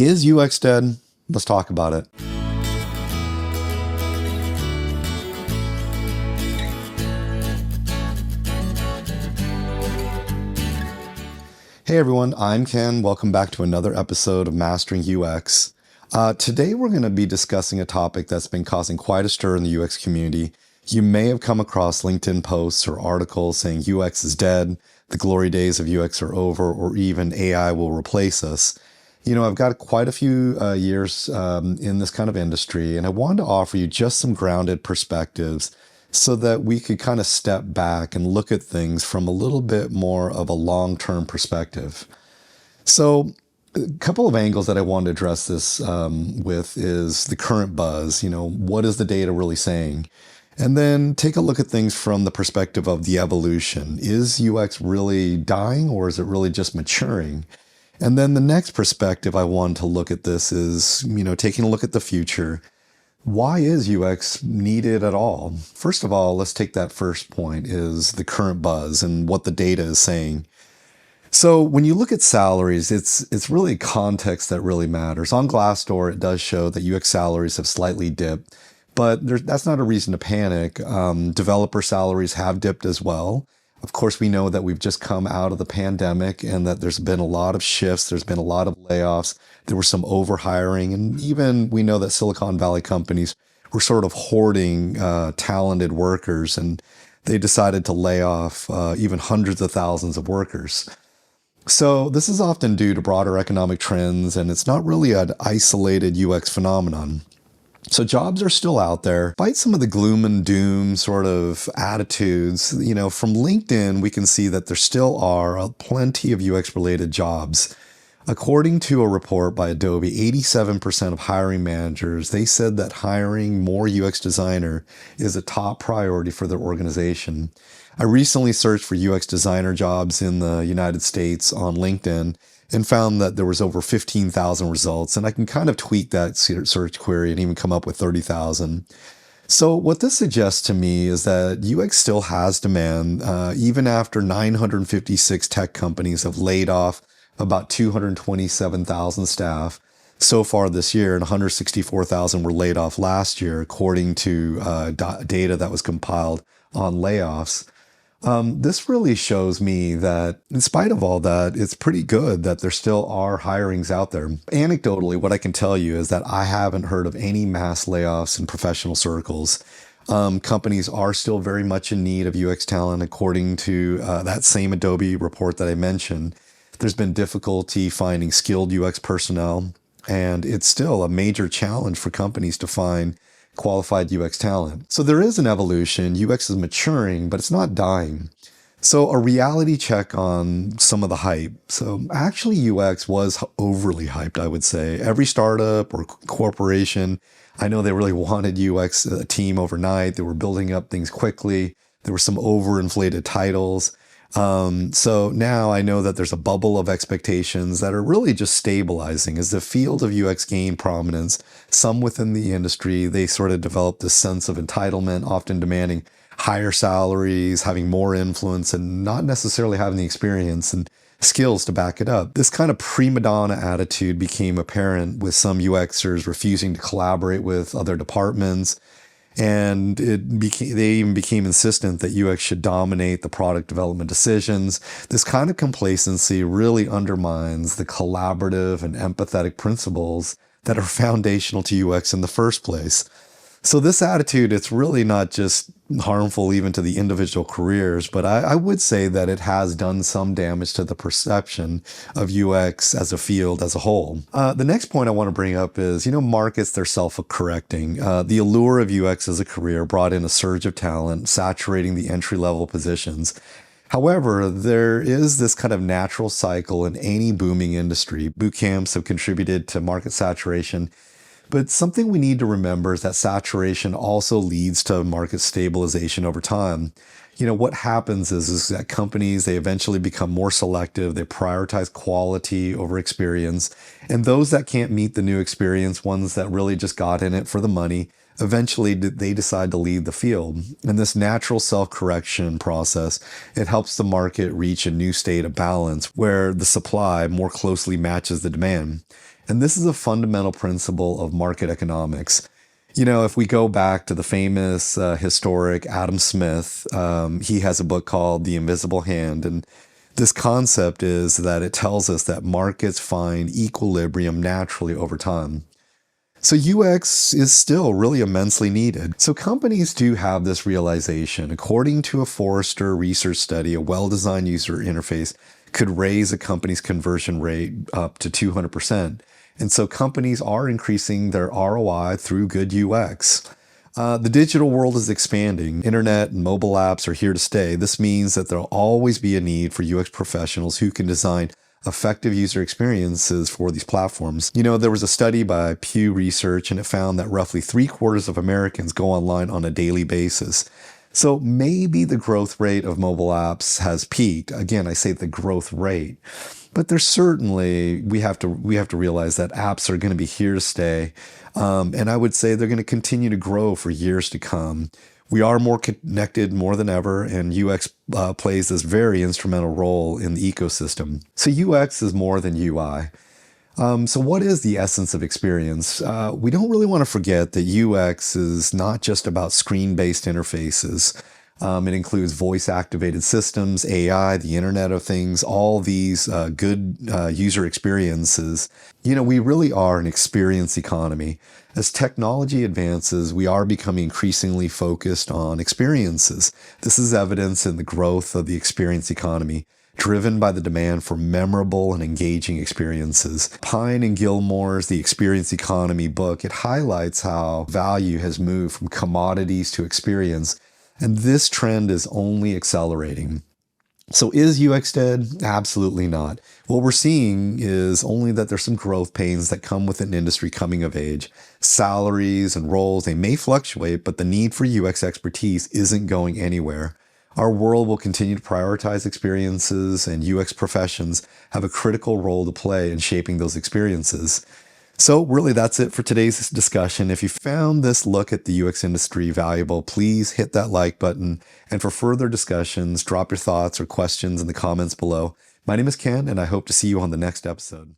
Is UX dead? Let's talk about it. Hey everyone, I'm Ken. Welcome back to another episode of Mastering UX. Today we're going to be discussing a topic that's been causing quite a stir in the UX community. You may have come across LinkedIn posts or articles saying UX is dead, the glory days of UX are over, or even AI will replace us. You know, I've got quite a few years in this kind of industry, and I wanted to offer you just some grounded perspectives so that we could kind of step back and look at things from a little bit more of a long-term perspective. So a couple of angles that I wanted to address this with is the current buzz. You know, what is the data really saying? And then take a look at things from the perspective of the evolution. Is UX really dying, or is it really just maturing? And then the next perspective I wanted to look at this is, you know, taking a look at the future. Why is UX needed at all? First of all, let's take that first point, is the current buzz and what the data is saying. So when you look at salaries, it's really context that really matters. On Glassdoor, it does show that UX salaries have slightly dipped, but that's not a reason to panic. Developer salaries have dipped as well. Of course, we know that we've just come out of the pandemic and that there's been a lot of shifts. There's been a lot of layoffs. There was some overhiring. And even we know that Silicon Valley companies were sort of hoarding talented workers, and they decided to lay off even hundreds of thousands of workers. So this is often due to broader economic trends, and it's not really an isolated UX phenomenon. So jobs are still out there. Despite some of the gloom and doom sort of attitudes, you know, from LinkedIn, we can see that there still are plenty of UX related jobs. According to a report by Adobe, 87% of hiring managers, they said that hiring more UX designer is a top priority for their organization. I recently searched for UX designer jobs in the United States on LinkedIn and found that there was over 15,000 results. And I can kind of tweak that search query and even come up with 30,000. So what this suggests to me is that UX still has demand, even after 956 tech companies have laid off about 227,000 staff so far this year, and 164,000 were laid off last year, according to data that was compiled on layoffs. This really shows me that in spite of all that, it's pretty good that there still are hirings out there. Anecdotally, what I can tell you is that I haven't heard of any mass layoffs in professional circles. Companies are still very much in need of UX talent, according to that same Adobe report that I mentioned. There's been difficulty finding skilled UX personnel, and it's still a major challenge for companies to find qualified UX talent. So there is an evolution. UX is maturing, but it's not dying. So a reality check on some of the hype. So actually UX was overly hyped, I would say. Every startup or corporation, I know they really wanted UX team overnight. They were building up things quickly. There were some overinflated titles. So now I know that there's a bubble of expectations that are really just stabilizing. As the field of UX gained prominence, some within the industry, they sort of developed this sense of entitlement, often demanding higher salaries, having more influence, and not necessarily having the experience and skills to back it up. This kind of prima donna attitude became apparent with some UXers refusing to collaborate with other departments. And they even became insistent that UX should dominate the product development decisions. This kind of complacency really undermines the collaborative and empathetic principles that are foundational to UX in the first place. So this attitude, it's really not just harmful even to the individual careers, but I would say that it has done some damage to the perception of UX as a field as a whole. The next point I want to bring up is, you know, markets, they're self-correcting. The allure of UX as a career brought in a surge of talent, saturating the entry-level positions. However, there is this kind of natural cycle in any booming industry. Boot camps have contributed to market saturation. But something we need to remember is that saturation also leads to market stabilization over time. You know, what happens is that companies, they eventually become more selective. They prioritize quality over experience. And those that can't meet the new experience, ones that really just got in it for the money, eventually they decide to leave the field. And this natural self-correction process, it helps the market reach a new state of balance where the supply more closely matches the demand. And this is a fundamental principle of market economics. If we go back to the famous historic Adam Smith, he has a book called The Invisible Hand. And this concept is that it tells us that markets find equilibrium naturally over time. So UX is still really immensely needed. So companies do have this realization. According to a Forrester research study, a well-designed user interface could raise a company's conversion rate up to 200%. And so companies are increasing their ROI through good UX. The digital world is expanding. Internet and mobile apps are here to stay. This means that there'll always be a need for UX professionals who can design effective user experiences for these platforms. There was a study by Pew Research, and it found that roughly 3/4 of Americans go online on a daily basis. So maybe the growth rate of mobile apps has peaked. Again, I say the growth rate. But there's certainly, we have to realize that apps are going to be here to stay. And I would say they're going to continue to grow for years to come. We are more connected more than ever, and UX plays this very instrumental role in the ecosystem. So UX is more than UI. So what is the essence of experience? We don't really want to forget that UX is not just about screen-based interfaces. It includes voice-activated systems, AI, the Internet of Things, all these good user experiences. We really are an experience economy. As technology advances, we are becoming increasingly focused on experiences. This is evidence in the growth of the experience economy, driven by the demand for memorable and engaging experiences. Pine and Gilmore's The Experience Economy book, it highlights how value has moved from commodities to experience. And this trend is only accelerating. So is UX dead? Absolutely not. What we're seeing is only that there's some growth pains that come with an industry coming of age. Salaries and roles, they may fluctuate, but the need for UX expertise isn't going anywhere. Our world will continue to prioritize experiences, and UX professions have a critical role to play in shaping those experiences. So really, that's it for today's discussion. If you found this look at the UX industry valuable, please hit that like button. And for further discussions, drop your thoughts or questions in the comments below. My name is Ken, and I hope to see you on the next episode.